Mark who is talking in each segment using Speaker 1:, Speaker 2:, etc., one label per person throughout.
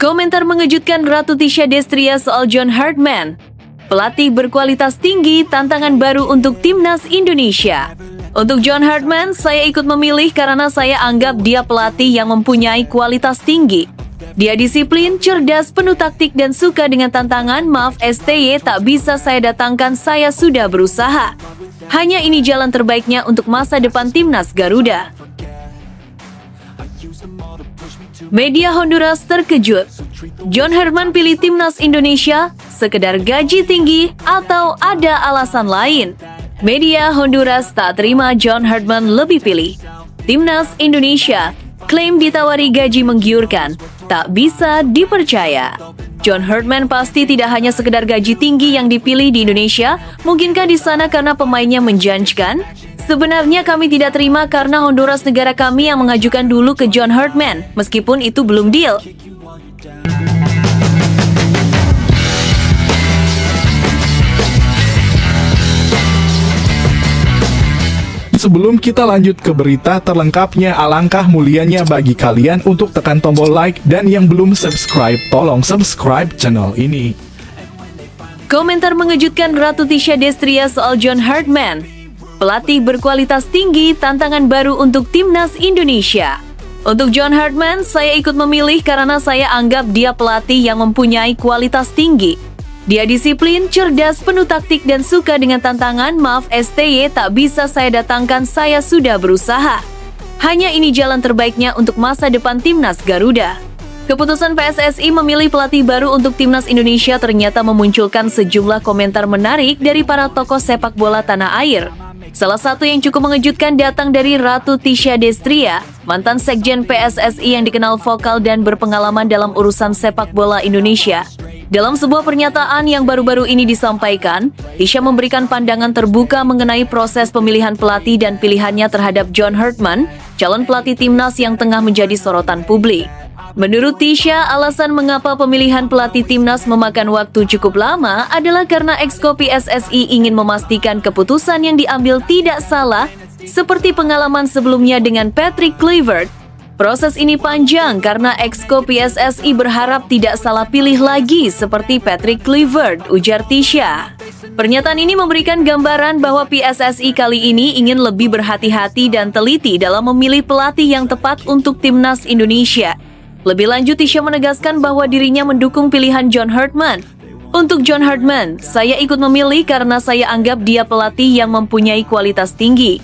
Speaker 1: Komentar mengejutkan Ratu Tisha Destria soal John Hartman. Pelatih berkualitas tinggi, tantangan baru untuk timnas Indonesia. Untuk John Hartman, saya ikut memilih karena saya anggap dia pelatih yang mempunyai kualitas tinggi. Dia disiplin, cerdas, penuh taktik, dan suka dengan tantangan. Maaf STY, tak bisa saya datangkan, saya sudah berusaha. Hanya ini jalan terbaiknya untuk masa depan timnas Garuda. Media Honduras terkejut. John Hartman pilih timnas Indonesia, sekedar gaji tinggi atau ada alasan lain? Media Honduras tak terima John Hartman lebih pilih timnas Indonesia, klaim ditawari gaji menggiurkan, tak bisa dipercaya. John Hartman pasti tidak hanya sekedar gaji tinggi yang dipilih di Indonesia, mungkinkah di sana karena pemainnya menjanjikan? Sebenarnya kami tidak terima karena Honduras negara kami yang mengajukan dulu ke John Hartman, meskipun itu belum deal.
Speaker 2: Sebelum kita lanjut ke berita terlengkapnya, alangkah mulianya bagi kalian untuk tekan tombol like dan yang belum subscribe, tolong subscribe channel ini.
Speaker 1: Komentar mengejutkan Ratu Tisha Destria soal John Hartman. Pelatih berkualitas tinggi, tantangan baru untuk timnas Indonesia. Untuk John Hartman, saya ikut memilih karena saya anggap dia pelatih yang mempunyai kualitas tinggi. Dia disiplin, cerdas, penuh taktik, dan suka dengan tantangan. Maaf STY, tak bisa saya datangkan, saya sudah berusaha. Hanya ini jalan terbaiknya untuk masa depan timnas Garuda. Keputusan PSSI memilih pelatih baru untuk timnas Indonesia ternyata memunculkan sejumlah komentar menarik dari para tokoh sepak bola tanah air. Salah satu yang cukup mengejutkan datang dari Ratu Tisha Destria, mantan sekjen PSSI yang dikenal vokal dan berpengalaman dalam urusan sepak bola Indonesia. Dalam sebuah pernyataan yang baru-baru ini disampaikan, Tisha memberikan pandangan terbuka mengenai proses pemilihan pelatih dan pilihannya terhadap John Hartman, calon pelatih timnas yang tengah menjadi sorotan publik. Menurut Tisha, alasan mengapa pemilihan pelatih timnas memakan waktu cukup lama adalah karena Exco PSSI ingin memastikan keputusan yang diambil tidak salah, seperti pengalaman sebelumnya dengan Patrick Kluivert. Proses ini panjang karena Exco PSSI berharap tidak salah pilih lagi seperti Patrick Kluivert, ujar Tisha. Pernyataan ini memberikan gambaran bahwa PSSI kali ini ingin lebih berhati-hati dan teliti dalam memilih pelatih yang tepat untuk timnas Indonesia. Lebih lanjut, Tisha menegaskan bahwa dirinya mendukung pilihan John Hartman. Untuk John Hartman, saya ikut memilih karena saya anggap dia pelatih yang mempunyai kualitas tinggi.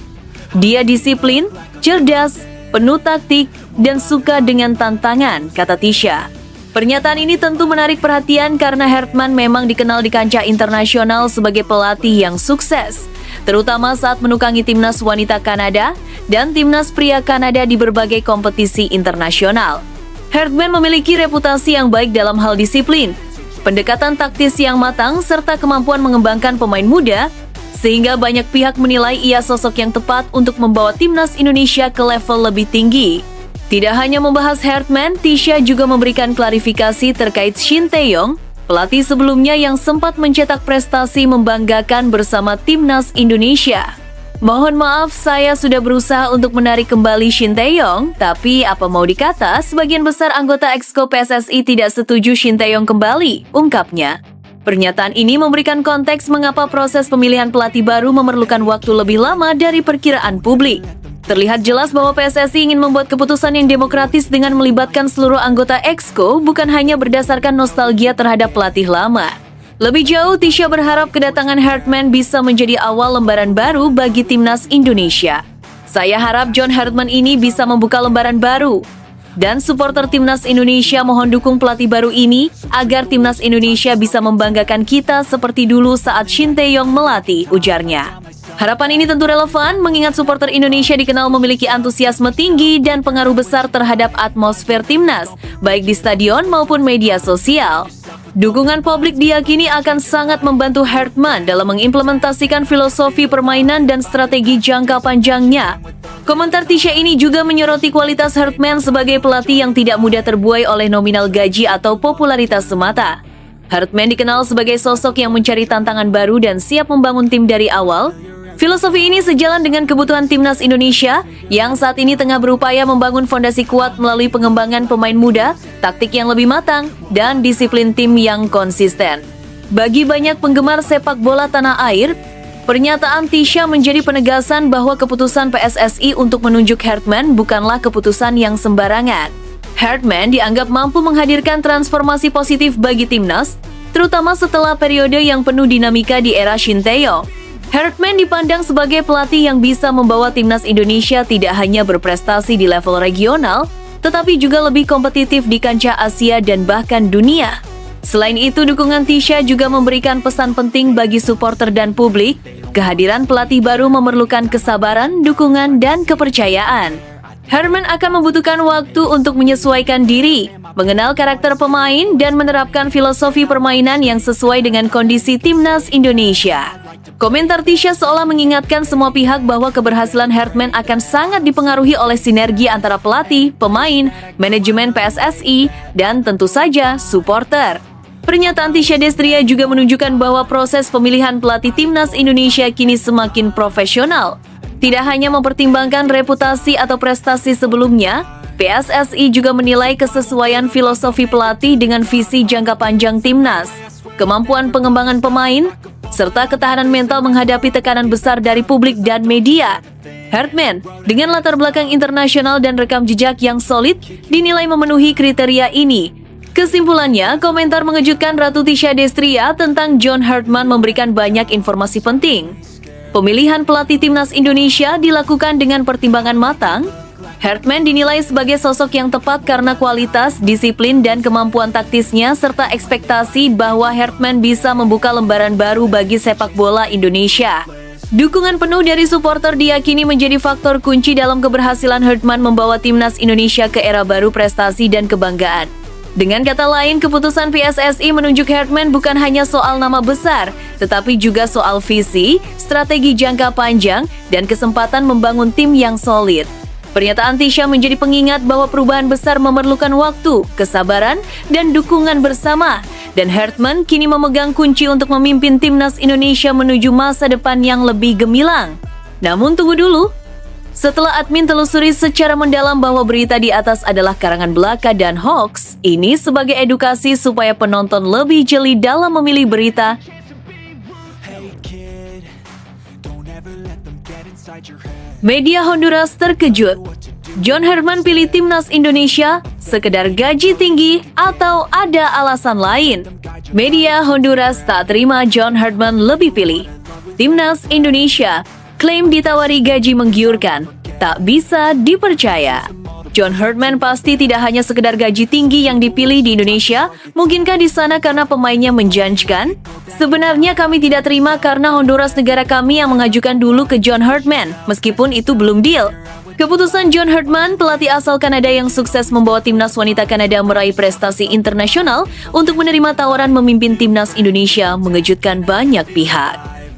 Speaker 1: Dia disiplin, cerdas, penuh taktik, dan suka dengan tantangan, kata Tisha. Pernyataan ini tentu menarik perhatian karena Hartman memang dikenal di kancah internasional sebagai pelatih yang sukses, terutama saat menukangi timnas wanita Kanada dan timnas pria Kanada di berbagai kompetisi internasional. Hartman memiliki reputasi yang baik dalam hal disiplin, pendekatan taktis yang matang, serta kemampuan mengembangkan pemain muda, sehingga banyak pihak menilai ia sosok yang tepat untuk membawa timnas Indonesia ke level lebih tinggi. Tidak hanya membahas Hartman, Tisha juga memberikan klarifikasi terkait Shin Tae-yong, pelatih sebelumnya yang sempat mencetak prestasi membanggakan bersama timnas Indonesia. Mohon maaf, saya sudah berusaha untuk menarik kembali Shin Tae-yong, tapi apa mau dikata, sebagian besar anggota Exco PSSI tidak setuju Shin Tae-yong kembali, ungkapnya. Pernyataan ini memberikan konteks mengapa proses pemilihan pelatih baru memerlukan waktu lebih lama dari perkiraan publik. Terlihat jelas bahwa PSSI ingin membuat keputusan yang demokratis dengan melibatkan seluruh anggota Exco, bukan hanya berdasarkan nostalgia terhadap pelatih lama. Lebih jauh, Tisha berharap kedatangan Hartman bisa menjadi awal lembaran baru bagi timnas Indonesia. Saya harap John Hartman ini bisa membuka lembaran baru. Dan supporter timnas Indonesia mohon dukung pelatih baru ini agar timnas Indonesia bisa membanggakan kita seperti dulu saat Shin Tae-yong melatih, ujarnya. Harapan ini tentu relevan mengingat supporter Indonesia dikenal memiliki antusiasme tinggi dan pengaruh besar terhadap atmosfer timnas, baik di stadion maupun media sosial. Dukungan publik diyakini akan sangat membantu Hartman dalam mengimplementasikan filosofi permainan dan strategi jangka panjangnya. Komentar Tisha ini juga menyoroti kualitas Hartman sebagai pelatih yang tidak mudah terbuai oleh nominal gaji atau popularitas semata. Hartman dikenal sebagai sosok yang mencari tantangan baru dan siap membangun tim dari awal. Filosofi ini sejalan dengan kebutuhan timnas Indonesia yang saat ini tengah berupaya membangun fondasi kuat melalui pengembangan pemain muda, taktik yang lebih matang, dan disiplin tim yang konsisten. Bagi banyak penggemar sepak bola tanah air, pernyataan Tisha menjadi penegasan bahwa keputusan PSSI untuk menunjuk Hartman bukanlah keputusan yang sembarangan. Hartman dianggap mampu menghadirkan transformasi positif bagi timnas, terutama setelah periode yang penuh dinamika di era Shin Tae-yong. Hartman dipandang sebagai pelatih yang bisa membawa timnas Indonesia tidak hanya berprestasi di level regional, tetapi juga lebih kompetitif di kancah Asia dan bahkan dunia. Selain itu, dukungan Tisha juga memberikan pesan penting bagi supporter dan publik. Kehadiran pelatih baru memerlukan kesabaran, dukungan, dan kepercayaan. Hartman akan membutuhkan waktu untuk menyesuaikan diri, mengenal karakter pemain, dan menerapkan filosofi permainan yang sesuai dengan kondisi timnas Indonesia. Komentar Tisha seolah mengingatkan semua pihak bahwa keberhasilan Hartman akan sangat dipengaruhi oleh sinergi antara pelatih, pemain, manajemen PSSI, dan tentu saja supporter. Pernyataan Tisha Destria juga menunjukkan bahwa proses pemilihan pelatih timnas Indonesia kini semakin profesional. Tidak hanya mempertimbangkan reputasi atau prestasi sebelumnya, PSSI juga menilai kesesuaian filosofi pelatih dengan visi jangka panjang timnas, kemampuan pengembangan pemain, serta ketahanan mental menghadapi tekanan besar dari publik dan media. Hartman, dengan latar belakang internasional dan rekam jejak yang solid, dinilai memenuhi kriteria ini. Kesimpulannya, komentar mengejutkan Ratu Tisha Destria tentang John Hartman memberikan banyak informasi penting. Pemilihan pelatih timnas Indonesia dilakukan dengan pertimbangan matang. Hartman dinilai sebagai sosok yang tepat karena kualitas, disiplin, dan kemampuan taktisnya serta ekspektasi bahwa Hartman bisa membuka lembaran baru bagi sepak bola Indonesia. Dukungan penuh dari supporter diyakini menjadi faktor kunci dalam keberhasilan Hartman membawa timnas Indonesia ke era baru prestasi dan kebanggaan. Dengan kata lain, keputusan PSSI menunjuk Hartman bukan hanya soal nama besar, tetapi juga soal visi, strategi jangka panjang, dan kesempatan membangun tim yang solid. Pernyataan Tisha menjadi pengingat bahwa perubahan besar memerlukan waktu, kesabaran, dan dukungan bersama. Dan Hartman kini memegang kunci untuk memimpin timnas Indonesia menuju masa depan yang lebih gemilang. Namun tunggu dulu. Setelah admin telusuri secara mendalam bahwa berita di atas adalah karangan belaka dan hoax, ini sebagai edukasi supaya penonton lebih jeli dalam memilih berita. Media Honduras terkejut. John Hartman pilih timnas Indonesia, sekedar gaji tinggi atau ada alasan lain? Media Honduras tak terima John Hartman lebih pilih. Timnas Indonesia klaim ditawari gaji menggiurkan, tak bisa dipercaya. John Hartman pasti tidak hanya sekedar gaji tinggi yang dipilih di Indonesia, mungkinkah di sana karena pemainnya menjanjikan? Sebenarnya kami tidak terima karena Honduras negara kami yang mengajukan dulu ke John Hartman, meskipun itu belum deal. Keputusan John Hartman, pelatih asal Kanada yang sukses membawa timnas wanita Kanada meraih prestasi internasional untuk menerima tawaran memimpin timnas Indonesia, mengejutkan banyak pihak.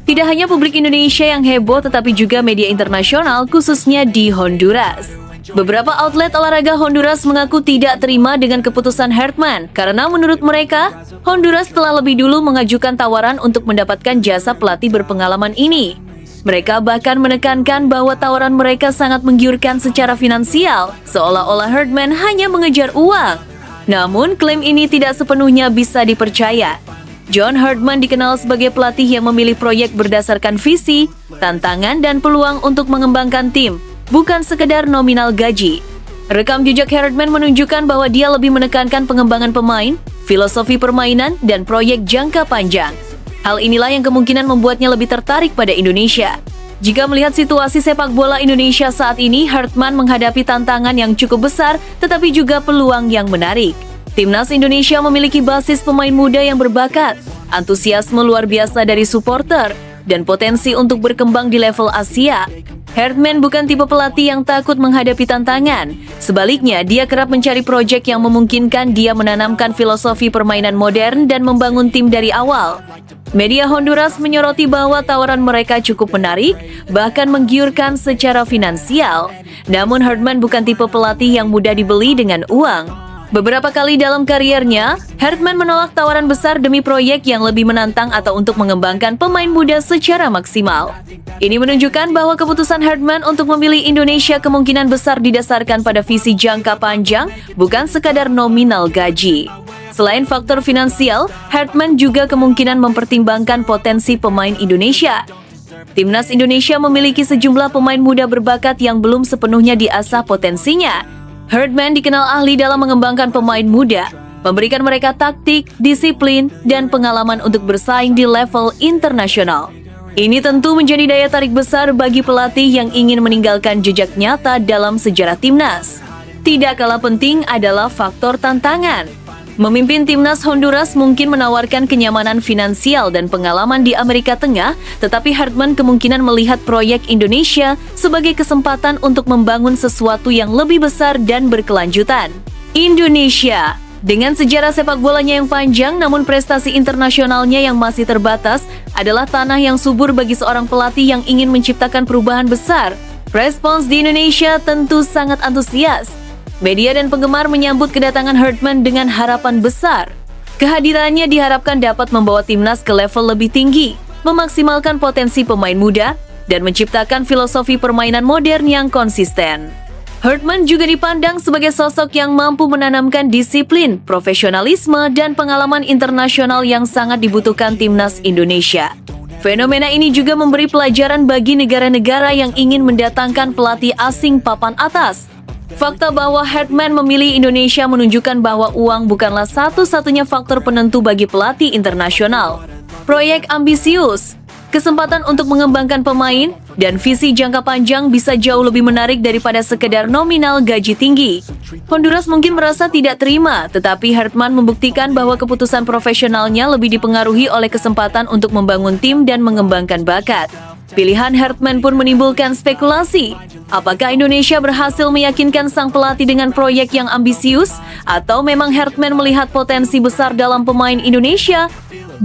Speaker 1: Tidak hanya publik Indonesia yang heboh, tetapi juga media internasional, khususnya di Honduras. Beberapa outlet olahraga Honduras mengaku tidak terima dengan keputusan Hartman karena menurut mereka, Honduras telah lebih dulu mengajukan tawaran untuk mendapatkan jasa pelatih berpengalaman ini. Mereka bahkan menekankan bahwa tawaran mereka sangat menggiurkan secara finansial, seolah-olah Hartman hanya mengejar uang. Namun, klaim ini tidak sepenuhnya bisa dipercaya. John Hartman dikenal sebagai pelatih yang memilih proyek berdasarkan visi, tantangan, dan peluang untuk mengembangkan tim, bukan sekedar nominal gaji. Rekam jejak Hartman menunjukkan bahwa dia lebih menekankan pengembangan pemain, filosofi permainan, dan proyek jangka panjang. Hal inilah yang kemungkinan membuatnya lebih tertarik pada Indonesia. Jika melihat situasi sepak bola Indonesia saat ini, Hartman menghadapi tantangan yang cukup besar, tetapi juga peluang yang menarik. Timnas Indonesia memiliki basis pemain muda yang berbakat, antusiasme luar biasa dari supporter, dan potensi untuk berkembang di level Asia. Hartman bukan tipe pelatih yang takut menghadapi tantangan. Sebaliknya, dia kerap mencari proyek yang memungkinkan dia menanamkan filosofi permainan modern dan membangun tim dari awal. Media Honduras menyoroti bahwa tawaran mereka cukup menarik, bahkan menggiurkan secara finansial. Namun Hartman bukan tipe pelatih yang mudah dibeli dengan uang. Beberapa kali dalam kariernya, Hartman menolak tawaran besar demi proyek yang lebih menantang atau untuk mengembangkan pemain muda secara maksimal. Ini menunjukkan bahwa keputusan Hartman untuk memilih Indonesia kemungkinan besar didasarkan pada visi jangka panjang, bukan sekadar nominal gaji. Selain faktor finansial, Hartman juga kemungkinan mempertimbangkan potensi pemain Indonesia. Timnas Indonesia memiliki sejumlah pemain muda berbakat yang belum sepenuhnya diasah potensinya. Hartman dikenal ahli dalam mengembangkan pemain muda, memberikan mereka taktik, disiplin, dan pengalaman untuk bersaing di level internasional. Ini tentu menjadi daya tarik besar bagi pelatih yang ingin meninggalkan jejak nyata dalam sejarah timnas. Tidak kalah penting adalah faktor tantangan. Memimpin timnas Honduras mungkin menawarkan kenyamanan finansial dan pengalaman di Amerika Tengah, tetapi Hartman kemungkinan melihat proyek Indonesia sebagai kesempatan untuk membangun sesuatu yang lebih besar dan berkelanjutan. Indonesia, dengan sejarah sepak bolanya yang panjang namun prestasi internasionalnya yang masih terbatas, adalah tanah yang subur bagi seorang pelatih yang ingin menciptakan perubahan besar. Respons di Indonesia tentu sangat antusias. Media dan penggemar menyambut kedatangan Hartman dengan harapan besar. Kehadirannya diharapkan dapat membawa timnas ke level lebih tinggi, memaksimalkan potensi pemain muda, dan menciptakan filosofi permainan modern yang konsisten. Hartman juga dipandang sebagai sosok yang mampu menanamkan disiplin, profesionalisme, dan pengalaman internasional yang sangat dibutuhkan timnas Indonesia. Fenomena ini juga memberi pelajaran bagi negara-negara yang ingin mendatangkan pelatih asing papan atas. Fakta bahwa Hartman memilih Indonesia menunjukkan bahwa uang bukanlah satu-satunya faktor penentu bagi pelatih internasional. Proyek ambisius, kesempatan untuk mengembangkan pemain, dan visi jangka panjang bisa jauh lebih menarik daripada sekedar nominal gaji tinggi. Honduras mungkin merasa tidak terima, tetapi Hartman membuktikan bahwa keputusan profesionalnya lebih dipengaruhi oleh kesempatan untuk membangun tim dan mengembangkan bakat. Pilihan Hartman pun menimbulkan spekulasi. Apakah Indonesia berhasil meyakinkan sang pelatih dengan proyek yang ambisius, atau memang Hartman melihat potensi besar dalam pemain Indonesia?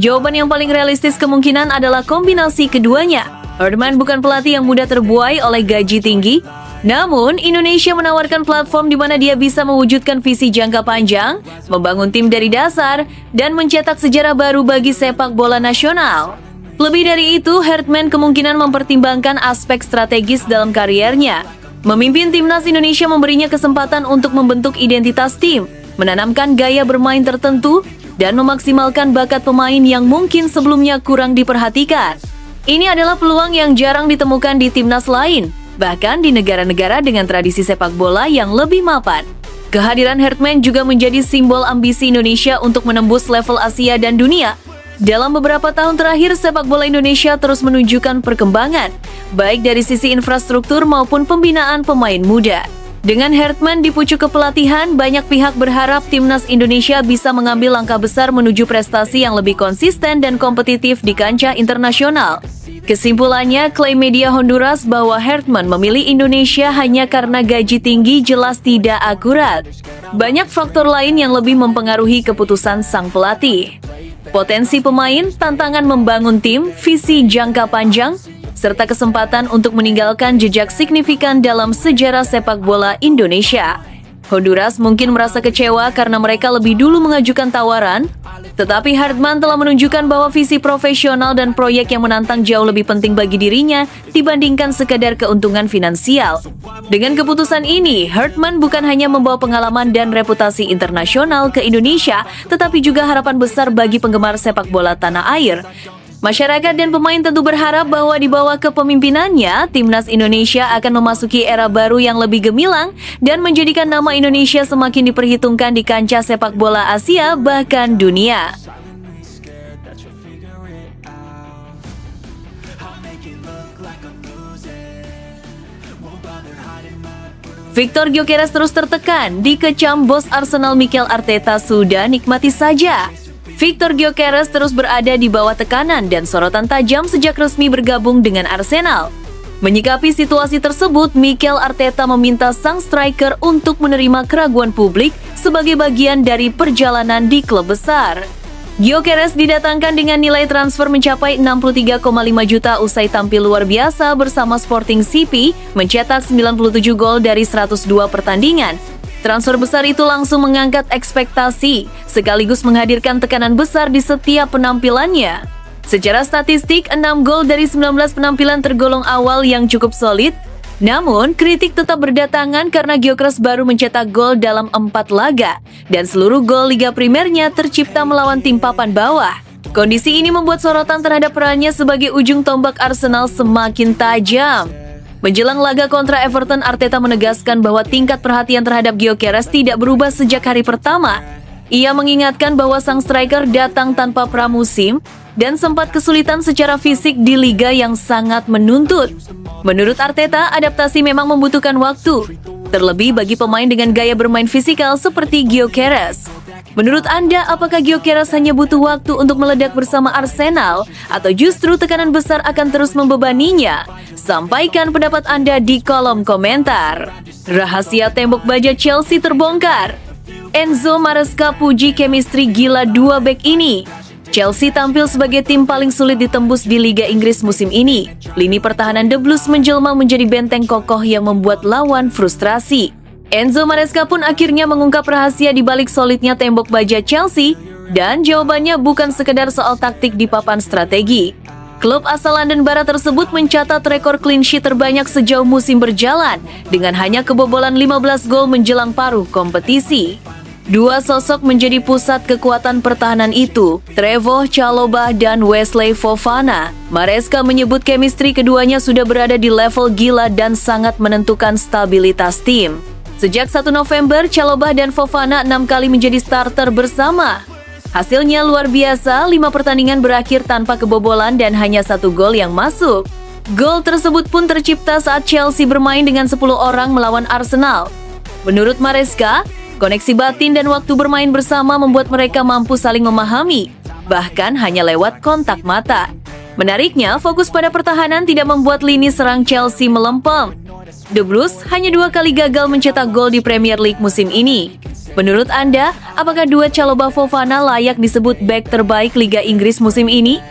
Speaker 1: Jawaban yang paling realistis kemungkinan adalah kombinasi keduanya. Hartman bukan pelatih yang mudah terbuai oleh gaji tinggi, namun Indonesia menawarkan platform di mana dia bisa mewujudkan visi jangka panjang, membangun tim dari dasar, dan mencetak sejarah baru bagi sepak bola nasional. Lebih dari itu, Hartman kemungkinan mempertimbangkan aspek strategis dalam kariernya. Memimpin timnas Indonesia memberinya kesempatan untuk membentuk identitas tim, menanamkan gaya bermain tertentu, dan memaksimalkan bakat pemain yang mungkin sebelumnya kurang diperhatikan. Ini adalah peluang yang jarang ditemukan di timnas lain, bahkan di negara-negara dengan tradisi sepak bola yang lebih mapan. Kehadiran Hartman juga menjadi simbol ambisi Indonesia untuk menembus level Asia dan dunia. Dalam beberapa tahun terakhir, sepak bola Indonesia terus menunjukkan perkembangan, baik dari sisi infrastruktur maupun pembinaan pemain muda. Dengan Hartman di pucuk kepelatihan, banyak pihak berharap timnas Indonesia bisa mengambil langkah besar menuju prestasi yang lebih konsisten dan kompetitif di kancah internasional. Kesimpulannya, klaim media Honduras bahwa Hartman memilih Indonesia hanya karena gaji tinggi jelas tidak akurat. Banyak faktor lain yang lebih mempengaruhi keputusan sang pelatih. Potensi pemain, tantangan membangun tim, visi jangka panjang, serta kesempatan untuk meninggalkan jejak signifikan dalam sejarah sepak bola Indonesia. Honduras mungkin merasa kecewa karena mereka lebih dulu mengajukan tawaran, tetapi Hartman telah menunjukkan bahwa visi profesional dan proyek yang menantang jauh lebih penting bagi dirinya dibandingkan sekadar keuntungan finansial. Dengan keputusan ini, Hartman bukan hanya membawa pengalaman dan reputasi internasional ke Indonesia, tetapi juga harapan besar bagi penggemar sepak bola tanah air. Masyarakat dan pemain tentu berharap bahwa di bawah kepemimpinannya, timnas Indonesia akan memasuki era baru yang lebih gemilang dan menjadikan nama Indonesia semakin diperhitungkan di kancah sepak bola Asia bahkan dunia. Victor Gyökeres terus tertekan, dikecam bos Arsenal Mikel Arteta sudah nikmati saja. Victor Gyökeres terus berada di bawah tekanan dan sorotan tajam sejak resmi bergabung dengan Arsenal. Menyikapi situasi tersebut, Mikel Arteta meminta sang striker untuk menerima keraguan publik sebagai bagian dari perjalanan di klub besar. Gyökeres didatangkan dengan nilai transfer mencapai 63,5 juta usai tampil luar biasa bersama Sporting CP, mencetak 97 gol dari 102 pertandingan. Transfer besar itu langsung mengangkat ekspektasi, sekaligus menghadirkan tekanan besar di setiap penampilannya. Secara statistik, 6 gol dari 19 penampilan tergolong awal yang cukup solid. Namun, kritik tetap berdatangan karena Gyökeres baru mencetak gol dalam 4 laga, dan seluruh gol Liga Primernya tercipta melawan tim papan bawah. Kondisi ini membuat sorotan terhadap perannya sebagai ujung tombak Arsenal semakin tajam. Menjelang laga kontra Everton, Arteta menegaskan bahwa tingkat perhatian terhadap Gyökeres tidak berubah sejak hari pertama. Ia mengingatkan bahwa sang striker datang tanpa pramusim dan sempat kesulitan secara fisik di liga yang sangat menuntut. Menurut Arteta, adaptasi memang membutuhkan waktu, terlebih bagi pemain dengan gaya bermain fisikal seperti Gyökeres. Menurut Anda, apakah Gyökeres hanya butuh waktu untuk meledak bersama Arsenal atau justru tekanan besar akan terus membebaninya? Sampaikan pendapat Anda di kolom komentar. Rahasia tembok baja Chelsea terbongkar. Enzo Maresca puji chemistry gila dua bek ini. Chelsea tampil sebagai tim paling sulit ditembus di Liga Inggris musim ini. Lini pertahanan The Blues menjelma menjadi benteng kokoh yang membuat lawan frustrasi. Enzo Maresca pun akhirnya mengungkap rahasia di balik solidnya tembok baja Chelsea, dan jawabannya bukan sekedar soal taktik di papan strategi. Klub asal London Barat tersebut mencatat rekor clean sheet terbanyak sejauh musim berjalan, dengan hanya kebobolan 15 gol menjelang paruh kompetisi. Dua sosok menjadi pusat kekuatan pertahanan itu, Trevoh Chalobah dan Wesley Fofana. Maresca menyebut chemistry keduanya sudah berada di level gila dan sangat menentukan stabilitas tim. Sejak 1 November, Chalobah dan Fofana 6 kali menjadi starter bersama. Hasilnya luar biasa, 5 pertandingan berakhir tanpa kebobolan dan hanya 1 gol yang masuk. Gol tersebut pun tercipta saat Chelsea bermain dengan 10 orang melawan Arsenal. Menurut Maresca, koneksi batin dan waktu bermain bersama membuat mereka mampu saling memahami, bahkan hanya lewat kontak mata. Menariknya, fokus pada pertahanan tidak membuat lini serang Chelsea melempem. The Blues hanya 2 kali gagal mencetak gol di Premier League musim ini. Menurut Anda, apakah duet Chalobah Fofana layak disebut bek terbaik Liga Inggris musim ini?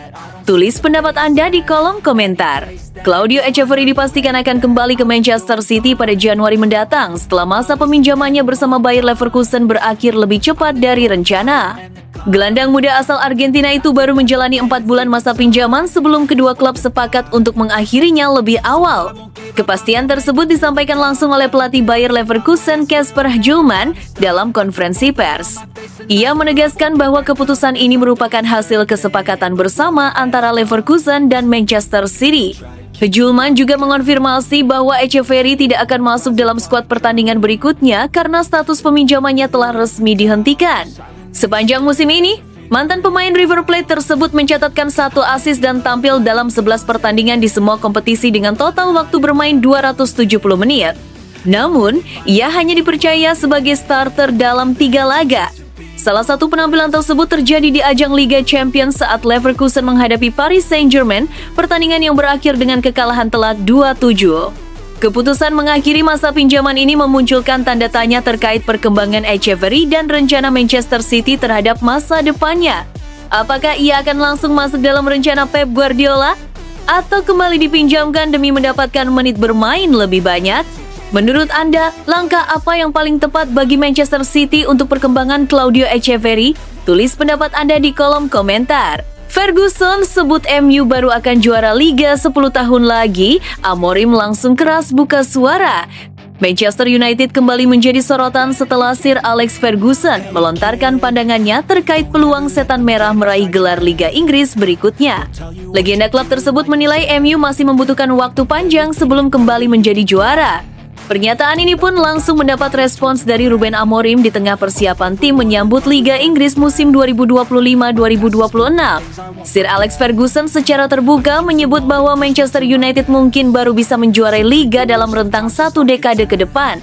Speaker 1: Tulis pendapat Anda di kolom komentar. Claudio Echeverri dipastikan akan kembali ke Manchester City pada Januari mendatang setelah masa peminjamannya bersama Bayer Leverkusen berakhir lebih cepat dari rencana. Gelandang muda asal Argentina itu baru menjalani 4 bulan masa pinjaman sebelum kedua klub sepakat untuk mengakhirinya lebih awal. Kepastian tersebut disampaikan langsung oleh pelatih Bayer Leverkusen Kasper Hjulman dalam konferensi pers. Ia menegaskan bahwa keputusan ini merupakan hasil kesepakatan bersama antara Leverkusen dan Manchester City. Hjulman juga mengonfirmasi bahwa Echeverri tidak akan masuk dalam skuad pertandingan berikutnya karena status peminjamannya telah resmi dihentikan. Sepanjang musim ini, mantan pemain River Plate tersebut mencatatkan 1 assist dan tampil dalam 11 pertandingan di semua kompetisi dengan total waktu bermain 270 menit. Namun, ia hanya dipercaya sebagai starter dalam 3 laga. Salah satu penampilan tersebut terjadi di ajang Liga Champions saat Leverkusen menghadapi Paris Saint-Germain, pertandingan yang berakhir dengan kekalahan telak 2-7. Keputusan mengakhiri masa pinjaman ini memunculkan tanda tanya terkait perkembangan Echeverri dan rencana Manchester City terhadap masa depannya. Apakah ia akan langsung masuk dalam rencana Pep Guardiola? Atau kembali dipinjamkan demi mendapatkan menit bermain lebih banyak? Menurut Anda, langkah apa yang paling tepat bagi Manchester City untuk perkembangan Claudio Echeverri? Tulis pendapat Anda di kolom komentar. Ferguson sebut MU baru akan juara Liga 10 tahun lagi, Amorim langsung keras buka suara. Manchester United kembali menjadi sorotan setelah Sir Alex Ferguson melontarkan pandangannya terkait peluang setan merah meraih gelar Liga Inggris berikutnya. Legenda klub tersebut menilai MU masih membutuhkan waktu panjang sebelum kembali menjadi juara. Pernyataan ini pun langsung mendapat respons dari Ruben Amorim di tengah persiapan tim menyambut Liga Inggris musim 2025-2026. Sir Alex Ferguson secara terbuka menyebut bahwa Manchester United mungkin baru bisa menjuarai Liga dalam rentang 1 dekade ke depan.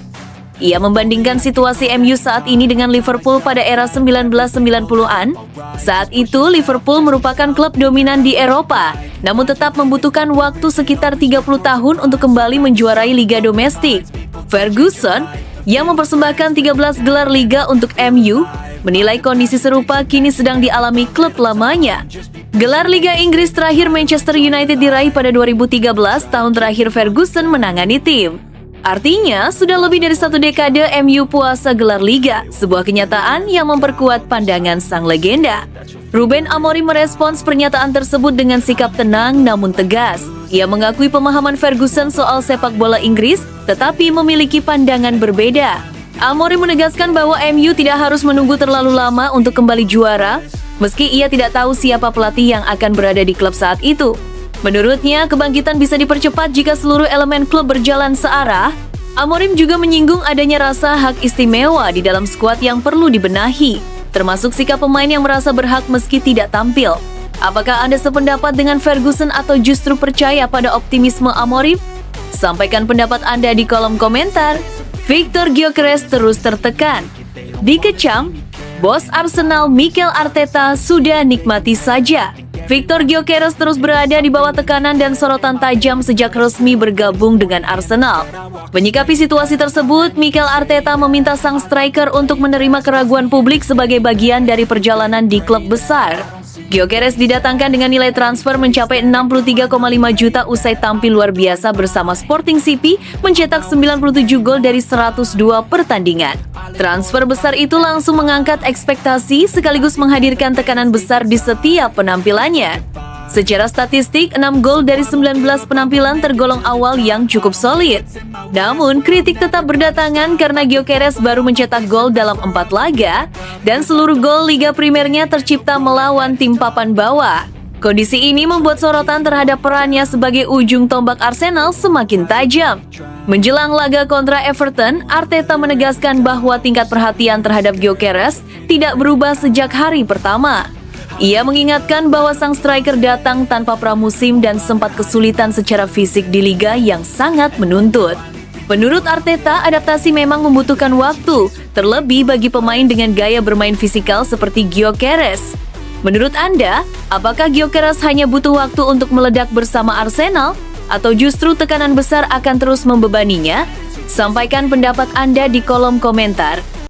Speaker 1: Ia membandingkan situasi MU saat ini dengan Liverpool pada era 1990-an. Saat itu, Liverpool merupakan klub dominan di Eropa, namun tetap membutuhkan waktu sekitar 30 tahun untuk kembali menjuarai liga domestik. Ferguson, yang mempersembahkan 13 gelar liga untuk MU, menilai kondisi serupa kini sedang dialami klub lamanya. Gelar Liga Inggris terakhir Manchester United diraih pada 2013, tahun terakhir Ferguson menangani tim. Artinya, sudah lebih dari 1 dekade MU puasa gelar Liga, sebuah kenyataan yang memperkuat pandangan sang legenda. Ruben Amorim merespons pernyataan tersebut dengan sikap tenang namun tegas. Ia mengakui pemahaman Ferguson soal sepak bola Inggris, tetapi memiliki pandangan berbeda. Amorim menegaskan bahwa MU tidak harus menunggu terlalu lama untuk kembali juara, meski ia tidak tahu siapa pelatih yang akan berada di klub saat itu. Menurutnya, kebangkitan bisa dipercepat jika seluruh elemen klub berjalan searah. Amorim juga menyinggung adanya rasa hak istimewa di dalam skuad yang perlu dibenahi, termasuk sikap pemain yang merasa berhak meski tidak tampil. Apakah Anda sependapat dengan Ferguson atau justru percaya pada optimisme Amorim? Sampaikan pendapat Anda di kolom komentar. Victor Gyökeres terus tertekan. Dikecam, bos Arsenal Mikel Arteta sudah nikmati saja. Victor Gyökeres terus berada di bawah tekanan dan sorotan tajam sejak resmi bergabung dengan Arsenal. Menyikapi situasi tersebut, Mikel Arteta meminta sang striker untuk menerima keraguan publik sebagai bagian dari perjalanan di klub besar. Gyökeres didatangkan dengan nilai transfer mencapai 63,5 juta usai tampil luar biasa bersama Sporting CP, mencetak 97 gol dari 102 pertandingan. Transfer besar itu langsung mengangkat ekspektasi sekaligus menghadirkan tekanan besar di setiap penampilannya. Secara statistik, 6 gol dari 19 penampilan tergolong awal yang cukup solid. Namun, kritik tetap berdatangan karena Gyökeres baru mencetak gol dalam 4 laga, dan seluruh gol Liga Primernya tercipta melawan tim papan bawah. Kondisi ini membuat sorotan terhadap perannya sebagai ujung tombak Arsenal semakin tajam. Menjelang laga kontra Everton, Arteta menegaskan bahwa tingkat perhatian terhadap Gyökeres tidak berubah sejak hari pertama. Ia mengingatkan bahwa sang striker datang tanpa pramusim dan sempat kesulitan secara fisik di liga yang sangat menuntut. Menurut Arteta, adaptasi memang membutuhkan waktu, terlebih bagi pemain dengan gaya bermain fisikal seperti Gyökeres. Menurut Anda, apakah Gyökeres hanya butuh waktu untuk meledak bersama Arsenal, atau justru tekanan besar akan terus membebaninya? Sampaikan pendapat Anda di kolom komentar.